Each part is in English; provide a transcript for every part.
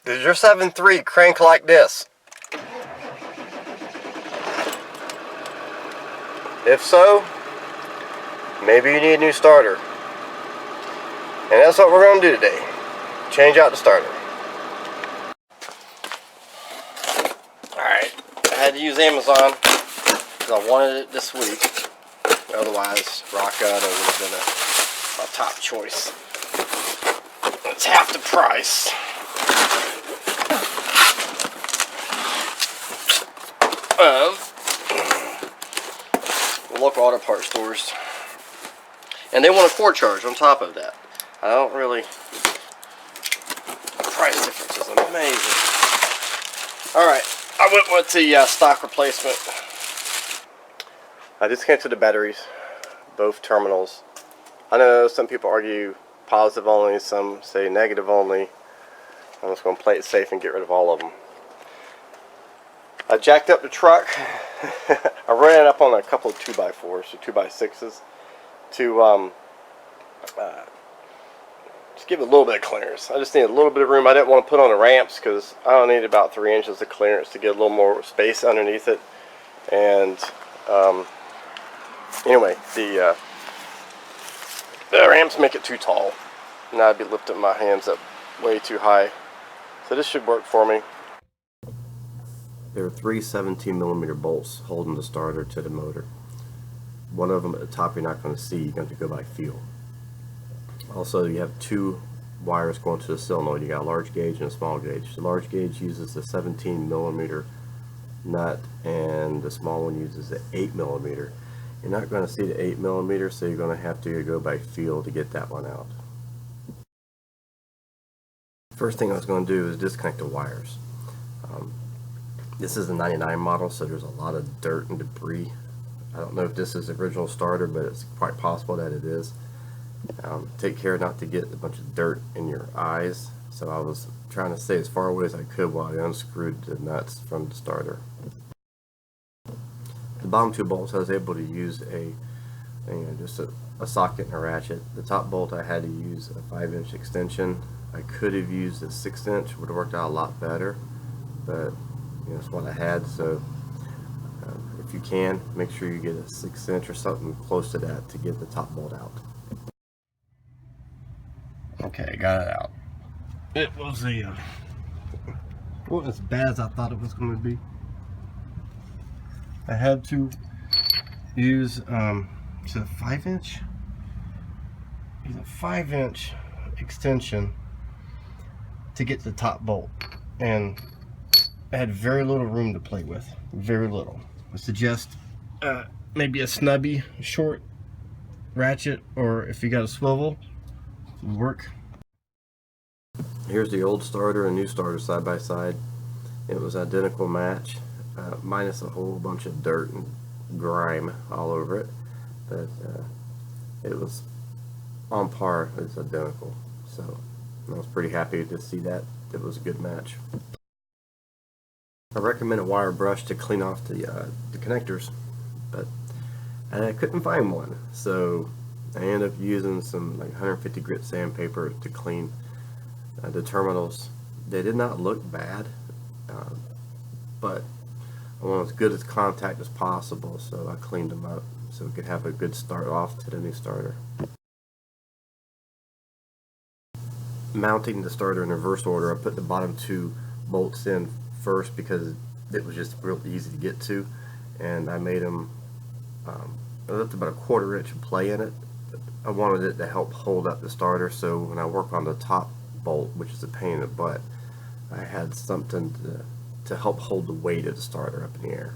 Does your 7.3 crank like this? If so, maybe you need a new starter. And that's what we're going to do today. Change out the starter. Alright, I had to use Amazon because I wanted it this week. Otherwise, Rock Auto would have been my top choice. It's half the price. Of local auto parts stores. And they want a cord charge on top of that. I don't really... The price difference is amazing. Alright, I went with the stock replacement. I disconnected the batteries, both terminals. I know some people argue positive only, some say negative only. I'm just going to play it safe and get rid of all of them. I jacked up the truck. I ran it up on a couple of 2x4s or 2x6s to just give it a little bit of clearance. I just need a little bit of room. I didn't want to put on the ramps because I only need about 3 inches of clearance to get a little more space underneath it. And anyway, the ramps make it too tall, and I'd be lifting my hands up way too high. So this should work for me. There are 3 17mm bolts holding the starter to the motor. One of them at the top you're not going to see, you're going to go by feel. Also, you have 2 wires going to the solenoid. You got a large gauge and a small gauge. The large gauge uses the 17mm nut, and the small one uses the 8mm. You're not going to see the 8mm, so you're going to have to go by feel to get that one out. First thing I was going to do is disconnect the wires. This is a 99 model, so there's a lot of dirt and debris. I don't know if this is the original starter, but it's quite possible that it is. Take care not to get a bunch of dirt in your eyes. So I was trying to stay as far away as I could while I unscrewed the nuts from the starter. The bottom 2 bolts I was able to use just a socket and a ratchet. The top bolt I had to use a 5-inch extension. I could have used a 6-inch, would have worked out a lot better, but that's what I had. So if you can, make sure you get a 6-inch or something close to that to get the top bolt out. Okay, got it out. It was wasn't as bad as I thought it was going to be. I had to use it's a 5-inch. It's a 5-inch extension to get the top bolt, and I had very little room to play with. Very little. I suggest maybe a snubby short ratchet, or if you got a swivel, it would work. Here's the old starter and new starter side by side. It was identical match, minus a whole bunch of dirt and grime all over it, but it was on par. It's identical, so I was pretty happy to see that it was a good match. I recommend a wire brush to clean off the connectors, but I couldn't find one, so I ended up using some like 150 grit sandpaper to clean the terminals. They did not look bad, but I want as good as contact as possible, so I cleaned them up so we could have a good start off to the new starter. Mounting the starter in reverse order, I put the bottom 2 bolts in first because it was just real easy to get to, and I made them I left about a 1/4 inch of play in it. I wanted it to help hold up the starter, so when I work on the top bolt, which is a pain in the butt, I had something to help hold the weight of the starter up in the air.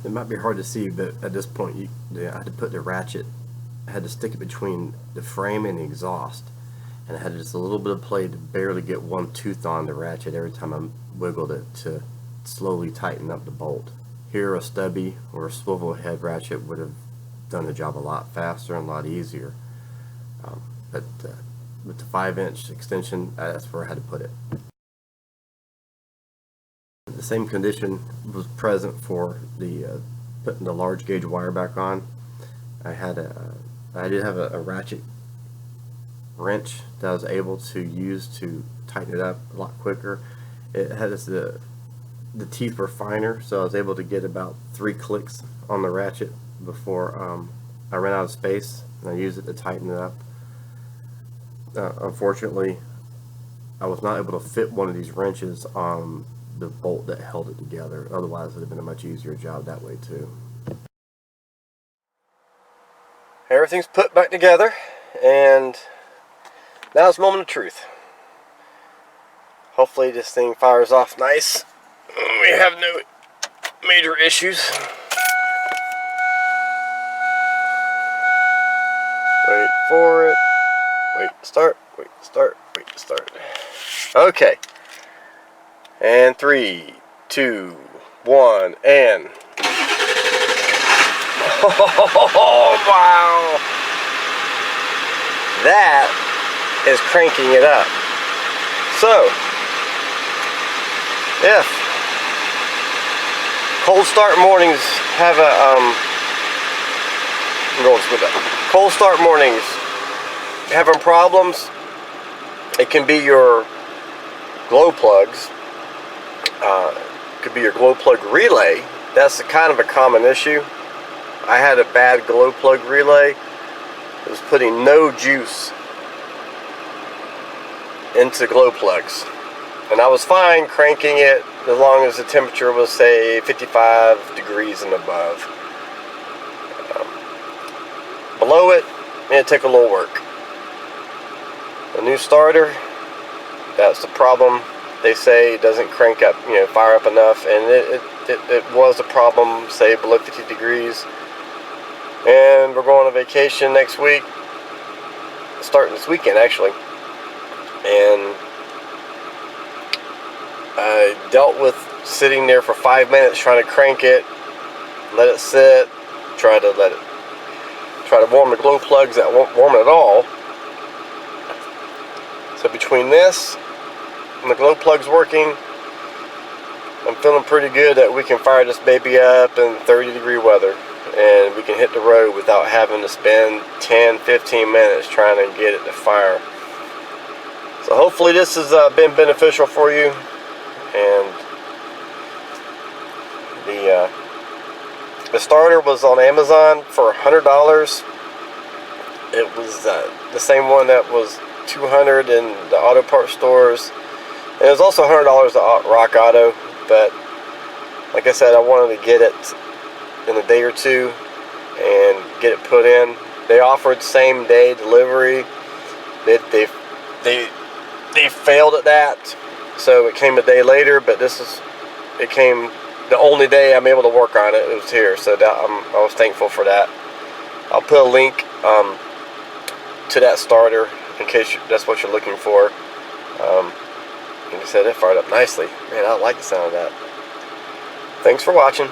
It might be hard to see, but at this point I had to put the ratchet, I had to stick it between the frame and the exhaust, and I had just a little bit of play to barely get one tooth on the ratchet every time I wiggled it to slowly tighten up the bolt. Here a stubby or a swivel head ratchet would have done the job a lot faster and a lot easier, but with the 5-inch extension, that's where I had to put it. The same condition was present for the putting the large gauge wire back on. I did have a ratchet wrench that I was able to use to tighten it up a lot quicker. It has the teeth were finer, so I was able to get about 3 clicks on the ratchet before I ran out of space, and I used it to tighten it up. Unfortunately, I was not able to fit one of these wrenches on the bolt that held it together. Otherwise, it would have been a much easier job that way too. Everything's put back together, and now it's the moment of truth. Hopefully this thing fires off nice. We have no major issues. Wait for it. Wait, start. Wait, start. Wait, start. Okay. And 3, 2, 1, and. Oh, wow. That is cranking it up. So, if cold start mornings have cold start mornings having problems, it can be your glow plugs. It could be your glow plug relay. That's kind of a common issue. I had a bad glow plug relay. It was putting no juice into glow plugs, and I was fine cranking it as long as the temperature was, say, 55 degrees and above. Below it, it took a little work. A new starter, that's the problem. They say it doesn't crank up, fire up enough, and it was a problem, say, below 50 degrees. And we're going on vacation next week, starting this weekend actually. And I dealt with sitting there for 5 minutes trying to crank it, let it sit, try to warm the glow plugs that won't warm it at all. So between this and the glow plugs working, I'm feeling pretty good that we can fire this baby up in 30-degree weather, and we can hit the road without having to spend 10-15 minutes trying to get it to fire. So hopefully this has been beneficial for you. And the starter was on Amazon for $100. It was the same one that was $200 in the auto parts stores, and it was also $100 at Rock Auto. But like I said, I wanted to get it in a day or two and get it put in. They offered same day delivery. They failed at that, so it came a day later. But it came the only day I'm able to work on it. It was here, so I was thankful for that. I'll put a link to that starter in case that's what you're looking for. Like I said, it fired up nicely. Man, I like the sound of that. Thanks for watching.